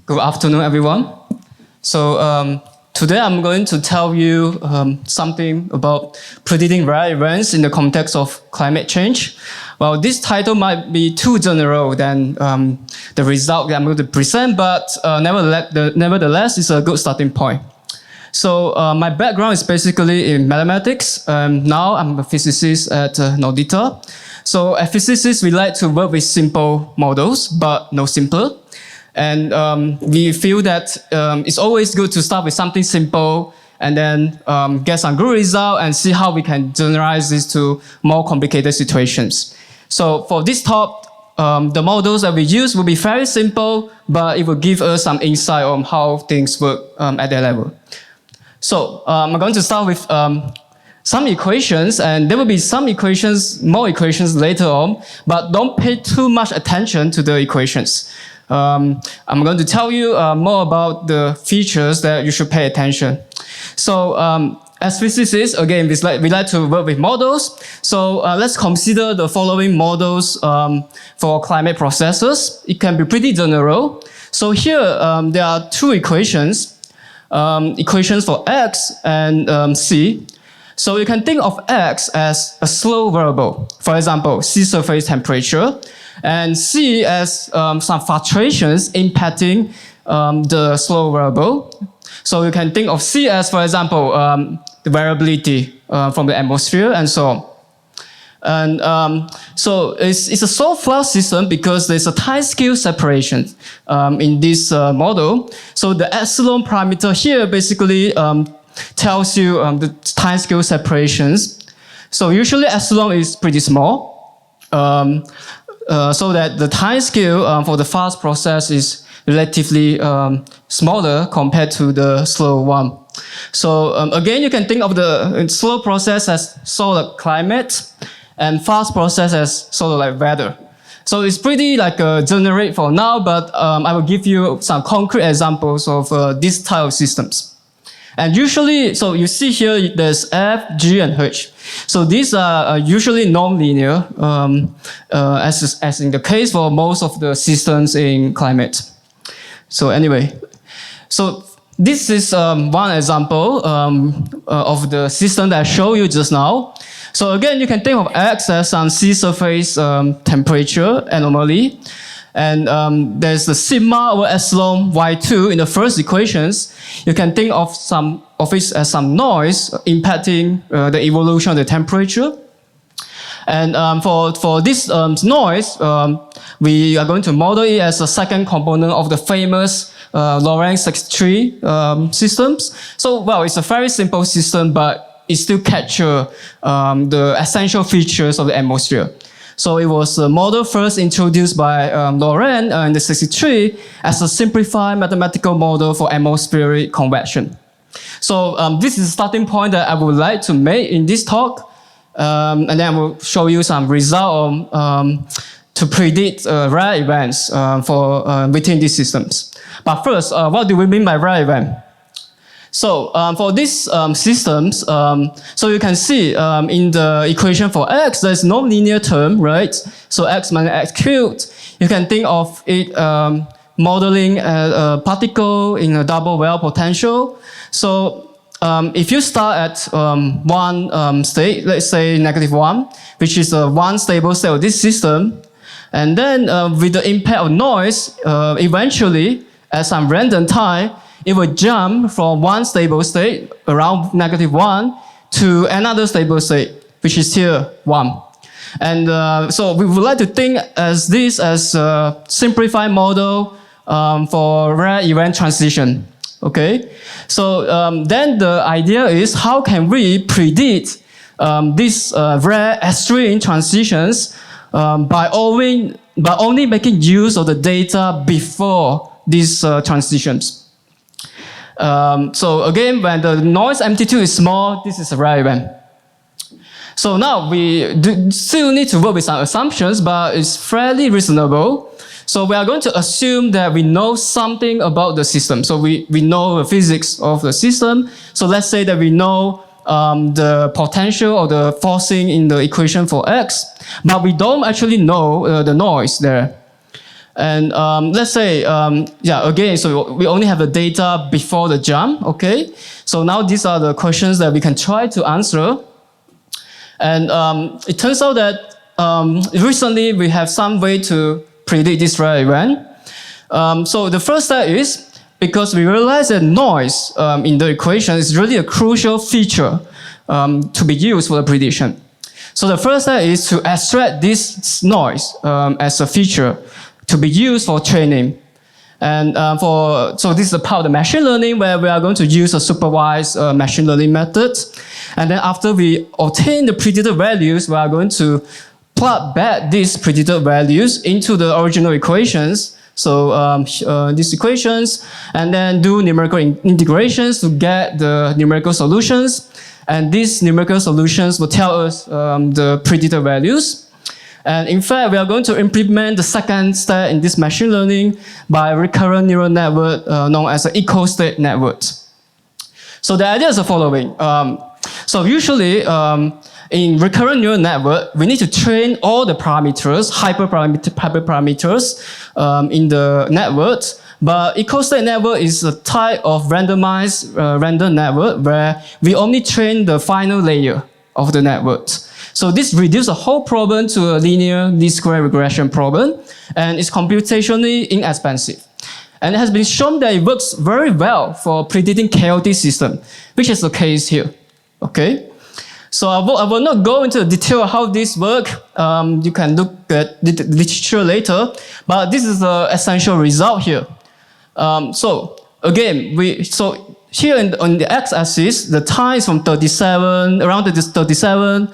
Good afternoon, everyone. Today I'm going to tell you something about predicting rare events in the context of climate change. Well, this title might be too general than the result that I'm going to present, but nevertheless, it's a good starting point. My background is basically in mathematics. Now I'm a physicist at Nordita. As physicists, we like to work with simple models, but no simpler. And we feel that it's always good to start with something simple and then get some good result and see how we can generalize this to more complicated situations. So for this talk, the models that we use will be very simple, but it will give us some insight on how things work at that level. I'm going to start with some equations, and there will be some equations, more equations later on, but don't pay too much attention to the equations. I'm going to tell you more about the features that you should pay attention. As physicists, again, we like to work with models. Let's consider the following models for climate processes. It can be pretty general. So here, there are two equations for X and C. So you can think of X as a slow variable. For example, sea surface temperature. And C as some fluctuations impacting the slow variable. So you can think of C as, for example, the variability from the atmosphere and so on. And it's a soft flux system because there's a time scale separation in this model. So the epsilon parameter here basically tells you the time scale separations. So usually epsilon is pretty small. So that the time scale for the fast process is relatively smaller compared to the slow one. So again, you can think of the slow process as sort of climate and fast process as sort of like weather. So it's pretty like generic for now, but I will give you some concrete examples of this type of systems. And usually, so you see here, there's F, G, and H. So these are usually non-linear, as in the case for most of the systems in climate. So anyway, so this is one example of the system that I showed you just now. So again, you can think of X as some sea surface temperature anomaly. And there's the sigma over epsilon y2 in the first equations. You can think of it as some noise impacting the evolution of the temperature. And for this noise, we are going to model it as a second component of the famous Lorentz 63 systems. So, well, it's a very simple system, but it still captures the essential features of the atmosphere. So it was a model first introduced by Lorentz in the 63 as a simplified mathematical model for atmospheric convection. So this is the starting point that I would like to make in this talk. And then I will show you some results to predict rare events within these systems. But first, what do we mean by rare event? So for these systems, so you can see in the equation for X, there's no linear term, right? So X minus X cubed, you can think of it modeling a particle in a double well potential. So if you start at one state, let's say -1, which is one stable state of this system, and then with the impact of noise, eventually at some random time, it will jump from one stable state around -1 to another stable state, which is here 1. And so we would like to think as this as a simplified model for rare event transition. Okay, so then the idea is how can we predict these rare extreme transitions by only making use of the data before these transitions. So again, when the noise amplitude is small, this is a rare event. So now we still need to work with some assumptions, but it's fairly reasonable. So we are going to assume that we know something about the system. So we know the physics of the system. So let's say that we know the potential or the forcing in the equation for X, but we don't actually know the noise there. And let's say, again, so we only have the data before the jump, okay? So now these are the questions that we can try to answer. And it turns out that recently we have some way to predict this rare event. So the first step is, because we realize that noise in the equation is really a crucial feature to be used for the prediction. So the first step is to extract this noise as a feature to be used for training. And so this is a part of the machine learning where we are going to use a supervised machine learning method. And then after we obtain the predicted values, we are going to plug back these predicted values into the original equations. So these equations, and then do numerical integrations to get the numerical solutions. And these numerical solutions will tell us the predicted values. And in fact, we are going to implement the second step in this machine learning by a recurrent neural network known as an eco-state network. So the idea is the following. So usually, in recurrent neural network, we need to train all the parameters, hyperparameters in the network. But eco-state network is a type of randomized random network where we only train the final layer of the network. So this reduces the whole problem to a linear least square regression problem, and it's computationally inexpensive. And it has been shown that it works very well for predicting chaotic systems, which is the case here. Okay? So I will not go into the detail of how this works. You can look at the literature later, but this is the essential result here. So again, here on the x-axis, the time is from 37, around 37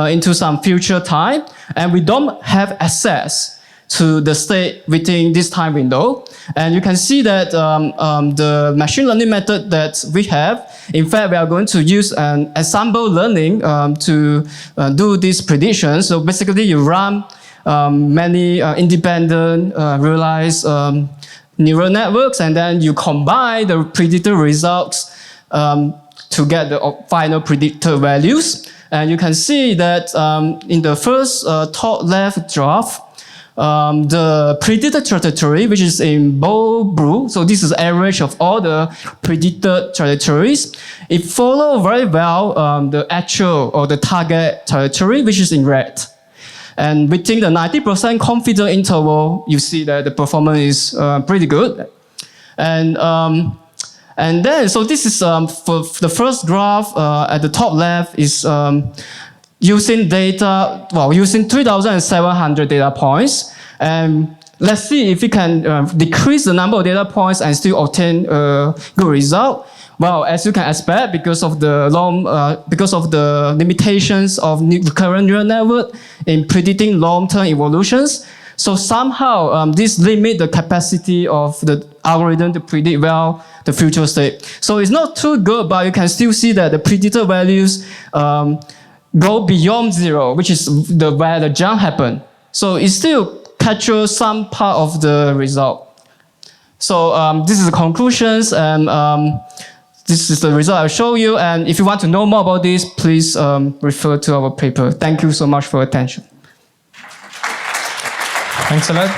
into some future time, and we don't have access to the state within this time window. And you can see that the machine learning method that we have, in fact, we are going to use an ensemble learning to do this prediction. So basically, you run many independent realized neural networks, and then you combine the predicted results to get the final predicted values. And you can see that in the first top left graph, the predicted trajectory, which is in bold blue, so this is average of all the predicted trajectories. It follows very well the actual or the target trajectory, which is in red. And within the 90% confidence interval, you see that the performance is pretty good. And then, so this is for the first graph at the top left is using data, using 3,700 data points. And let's see if we can decrease the number of data points and still obtain a good result. Well, as you can expect, because of the limitations of recurrent neural network in predicting long-term evolutions, so somehow this limits the capacity of the algorithm to predict well the future state. So it's not too good, but you can still see that the predicted values go beyond zero, which is where the jump happened. So it still captures some part of the result. So this is the conclusions, and this is the result I'll show you. And if you want to know more about this, please refer to our paper. Thank you so much for your attention. Thanks a lot.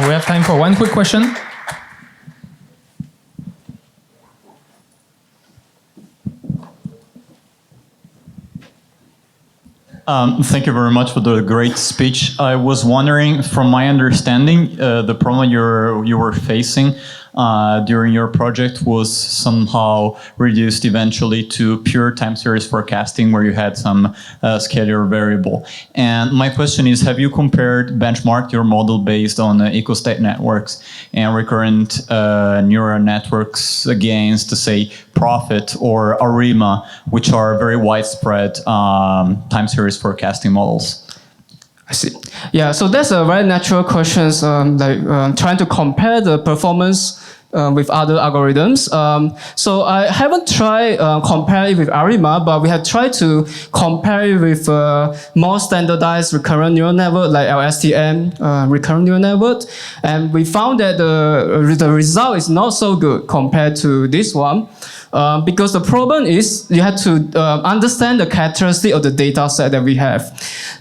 We have time for one quick question. Thank you very much for the great speech. I was wondering, from my understanding, the problem you were facing during your project was somehow reduced eventually to pure time series forecasting, where you had some scalar variable. And my question is, have you benchmarked your model based on eco-state networks and recurrent neural networks against, say, Prophet or ARIMA, which are very widespread time series forecasting models? I see. Yeah, so that's a very natural question, trying to compare the performance with other algorithms. So I haven't tried comparing it with ARIMA, but we have tried to compare it with more standardized recurrent neural network like LSTM recurrent neural network, and we found that the result is not so good compared to this one. Because the problem is you have to understand the characteristic of the data set that we have.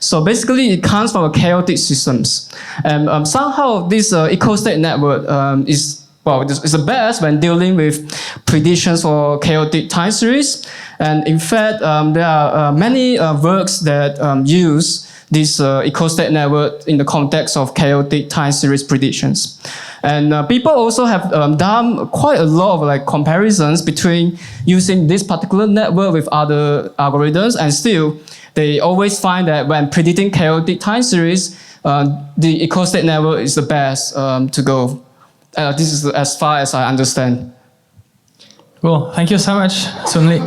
So basically, it comes from chaotic systems. And somehow this eco-state network is the best when dealing with predictions for chaotic time series. And in fact, there are many works that use this eco-state network in the context of chaotic time series predictions. And people also have done quite a lot of like comparisons between using this particular network with other algorithms, and still they always find that when predicting chaotic time series, the eco-state network is the best to go. This is as far as I understand. Cool. Thank you so much, Sun Li.